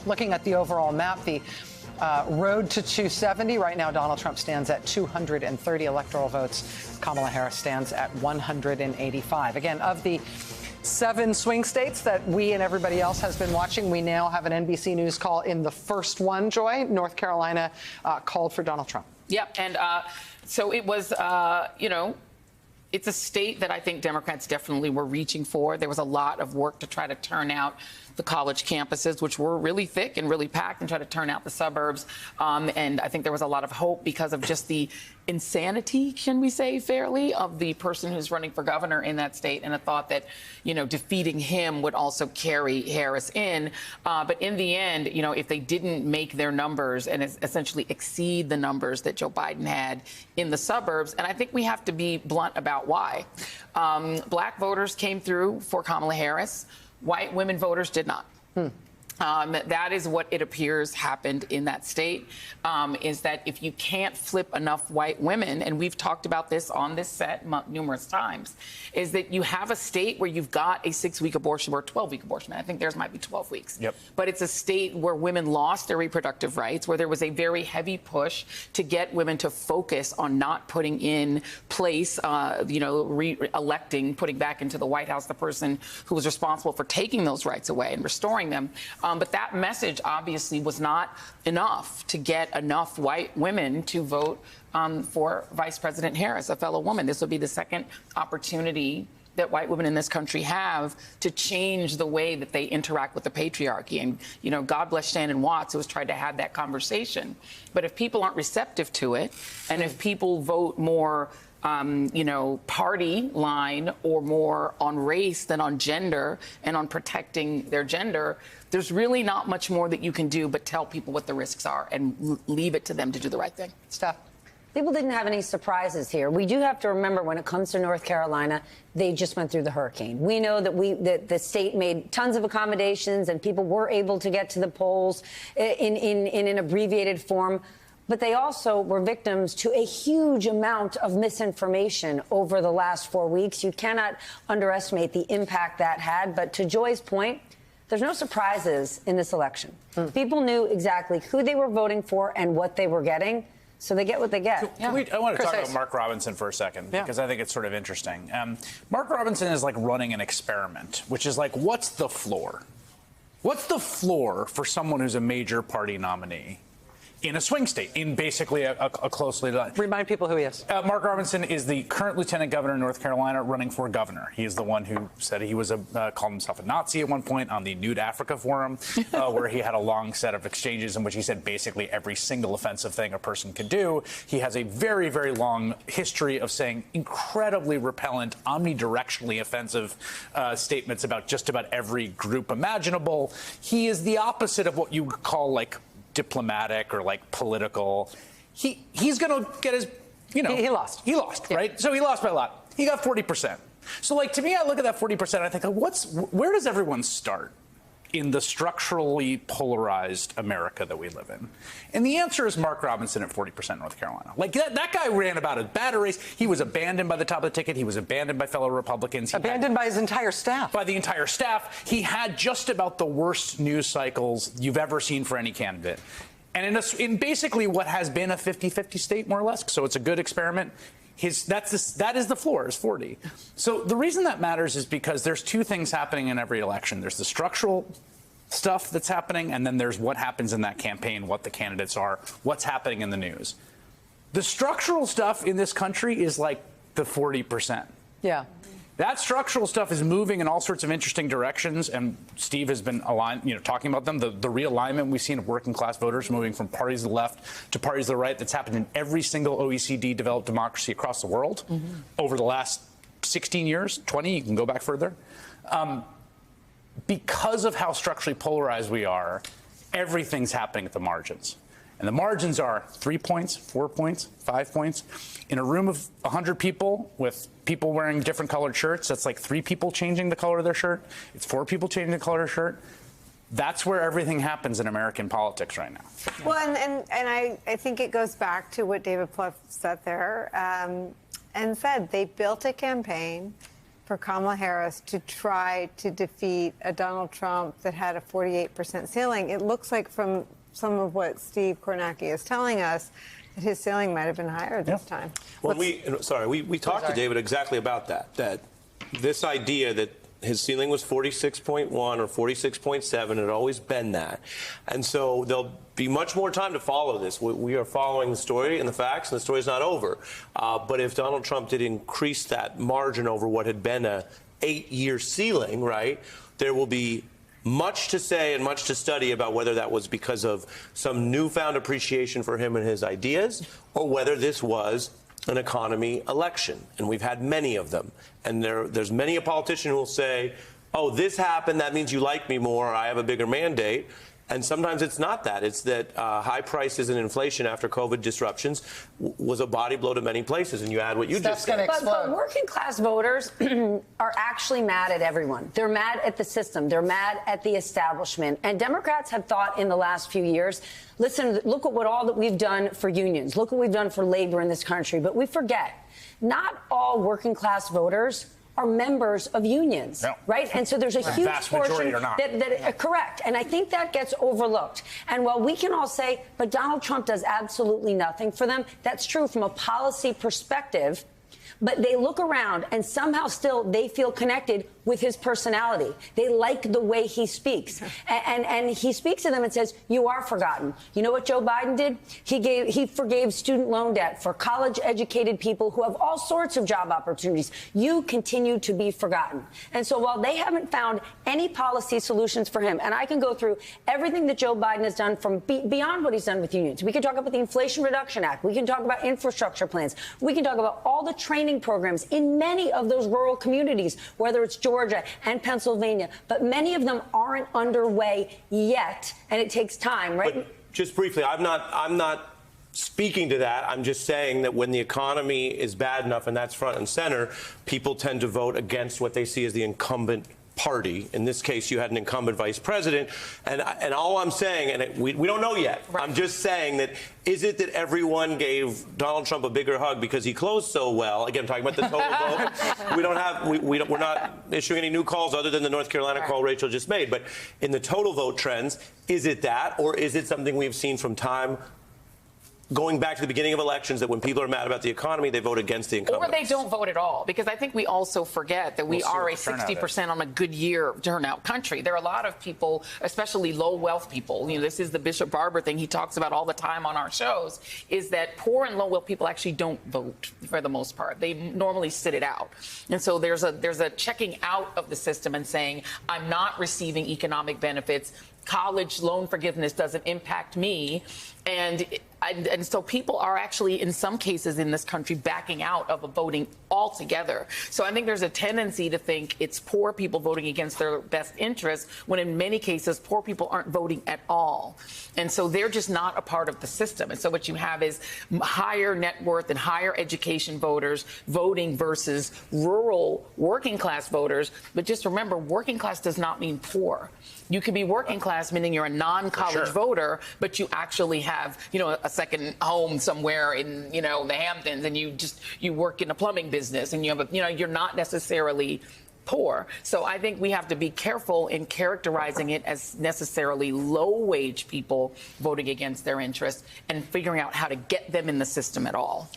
looking at the overall map, the road to 270. Right now, Donald Trump stands at 230 electoral votes. Kamala Harris stands at 185. Again, of the 7 swing states that we and everybody else has been watching, we now have an NBC News call in the first one, Joy. North Carolina called for Donald Trump. Yep. And so it was, it's a state that I think Democrats definitely were reaching for. There was a lot of work to try to turn out the college campuses, which were really thick and really packed, and try to turn out the suburbs. And I think there was a lot of hope because of just the insanity, can we say fairly, of the person who's running for governor in that state, and a thought that, defeating him would also carry Harris in. But in the end, if they didn't make their numbers and essentially exceed the numbers that Joe Biden had in the suburbs, and I think we have to be blunt about why. Black voters came through for Kamala Harris. White women voters did not. That is what it appears happened in that state, is that if you can't flip enough white women, and we've talked about this on this set numerous times, is that you have a state where you've got a 6-week abortion or a 12-week abortion. I think theirs might be 12 weeks. Yep. But it's a state where women lost their reproductive rights, where there was a very heavy push to get women to focus on not putting in place, re-electing, putting back into the White House the person who was responsible for taking those rights away and restoring them. But that message obviously was not enough to get enough white women to vote for Vice President Harris, a fellow woman. This will be the second opportunity that white women in this country have to change the way that they interact with the patriarchy. And, God bless Shannon Watts, who has tried to have that conversation. But if people aren't receptive to it, and if people vote more party line or more on race than on gender and on protecting their gender, there's really not much more that you can do but tell people what the risks are and leave it to them to do the right thing. Steph? People didn't have any surprises here. We do have to remember, when it comes to North Carolina, they just went through the hurricane. We know that the state made tons of accommodations and people were able to get to the polls in an abbreviated form. But they also were victims to a huge amount of misinformation over the last 4 weeks. You cannot underestimate the impact that had. But to Joy's point, there's no surprises in this election. People knew exactly who they were voting for and what they were getting. So they get what they get. I want to talk about Mark Robinson for a second, because I think it's sort of interesting. Mark Robinson is like running an experiment, which is like, what's the floor? What's the floor for someone who's a major party nominee in a swing state, in basically a closely done? Remind people who he is. Mark Robinson is the current lieutenant governor of North Carolina running for governor. He is the one who said he was called himself a Nazi at one point on the Nude Africa Forum, where he had a long set of exchanges in which he said basically every single offensive thing a person could do. He has a very, very long history of saying incredibly repellent, omnidirectionally offensive statements about just about every group imaginable. He is the opposite of what you would call like diplomatic or like political. He's going to get his, He lost. He lost, right? So he lost by a lot. He got 40%. So like, to me, I look at that 40%, I think, where does everyone start in the structurally polarized America that we live in? And the answer is Mark Robinson at 40% North Carolina. Like, that guy ran about as bad a race. He was abandoned by the top of the ticket. He was abandoned by fellow Republicans. Abandoned by his entire staff. By the entire staff. He had just about the worst news cycles you've ever seen for any candidate. And in basically what has been a 50-50 state, more or less, so it's a good experiment, that is the floor, is 40. So the reason that matters is because there's two things happening in every election. There's the structural stuff that's happening, and then there's what happens in that campaign, what the candidates are, what's happening in the news. The structural stuff in this country is like the 40%. Yeah. That structural stuff is moving in all sorts of interesting directions, and Steve has been talking about them. The realignment we've seen of working class voters moving from parties to the left to parties to the right, that's happened in every single OECD developed democracy across the world over the last 16 years, 20, you can go back further. Because of how structurally polarized we are, everything's happening at the margins. And the margins are 3 points, 4 points, 5 points. In a room of 100 people with people wearing different colored shirts, that's like 3 people changing the color of their shirt. It's 4 people changing the color of their shirt. That's where everything happens in American politics right now. Well, and I think it goes back to what David Plouffe said there and said they built a campaign for Kamala Harris to try to defeat a Donald Trump that had a 48% ceiling. It looks like from some of what Steve Kornacki is telling us that his ceiling might have been higher this time. Well, we talked to David exactly about that this idea that his ceiling was 46.1 or 46.7. It had always been that. And so there'll be much more time to follow this. We are following the story and the facts, and the story's not over. But if Donald Trump did increase that margin over what had been a 8-year ceiling, right, there will be much to say and much to study about whether that was because of some newfound appreciation for him and his ideas, or whether this was an economy election. And we've had many of them. And there's many a politician who will say, oh, this happened, that means you like me more, or I have a bigger mandate. And sometimes it's not that. It's that high prices and inflation after COVID disruptions was a body blow to many places. And you add what you just said. But working class voters are actually mad at everyone. They're mad at the system. They're mad at the establishment. And Democrats have thought in the last few years, listen, look at all that we've done for unions. Look what we've done for labor in this country. But we forget, not all working class voters are members of unions, right? And so there's a huge portion that correct. And I think that gets overlooked. And while we can all say, but Donald Trump does absolutely nothing for them, that's true from a policy perspective. But they look around and somehow still they feel connected with his personality. They like the way he speaks. And he speaks to them and says, you are forgotten. You know what Joe Biden did? He forgave student loan debt for college-educated people who have all sorts of job opportunities. You continue to be forgotten. And so while they haven't found any policy solutions for him, and I can go through everything that Joe Biden has done from beyond what he's done with unions. We can talk about the Inflation Reduction Act. We can talk about infrastructure plans. We can talk about all the training programs in many of those rural communities, whether it's Georgia and Pennsylvania, but many of them aren't underway yet, and it takes time, right? But just briefly, I'm not speaking to that. I'm just saying that when the economy is bad enough and that's front and center, people tend to vote against what they see as the incumbent party. In this case, you had an incumbent vice president. And all I'm saying, and we don't know yet, I'm just saying that, is it that everyone gave Donald Trump a bigger hug because he closed so well? Again, I'm talking about the total vote. We're not issuing any new calls other than the North Carolina call Rachel just made. But in the total vote trends, is it that, or is it something we've seen from time going back to the beginning of elections, that when people are mad about the economy, they vote against the incumbent? Or they don't vote at all, because I think we also forget that we are a 60% on a good year turnout country. There are a lot of people, especially low wealth people. You know, this is the Bishop Barber thing he talks about all the time on our shows, is that poor and low wealth people actually don't vote for the most part. They normally sit it out. And so there's a checking out of the system and saying, I'm not receiving economic benefits. College loan forgiveness doesn't impact me. And so people are actually, in some cases in this country, backing out of voting altogether. So I think there's a tendency to think it's poor people voting against their best interests, when in many cases, poor people aren't voting at all. And so they're just not a part of the system. And so what you have is higher net worth and higher education voters voting versus rural working class voters. But just remember, working class does not mean poor. You could be working class, meaning you're a non-college voter, but you actually have, you know, a second home somewhere in, you know, the Hamptons, and you work in a plumbing business, and you have you're not necessarily poor. So I think we have to be careful in characterizing it as necessarily low-wage people voting against their interests and figuring out how to get them in the system at all.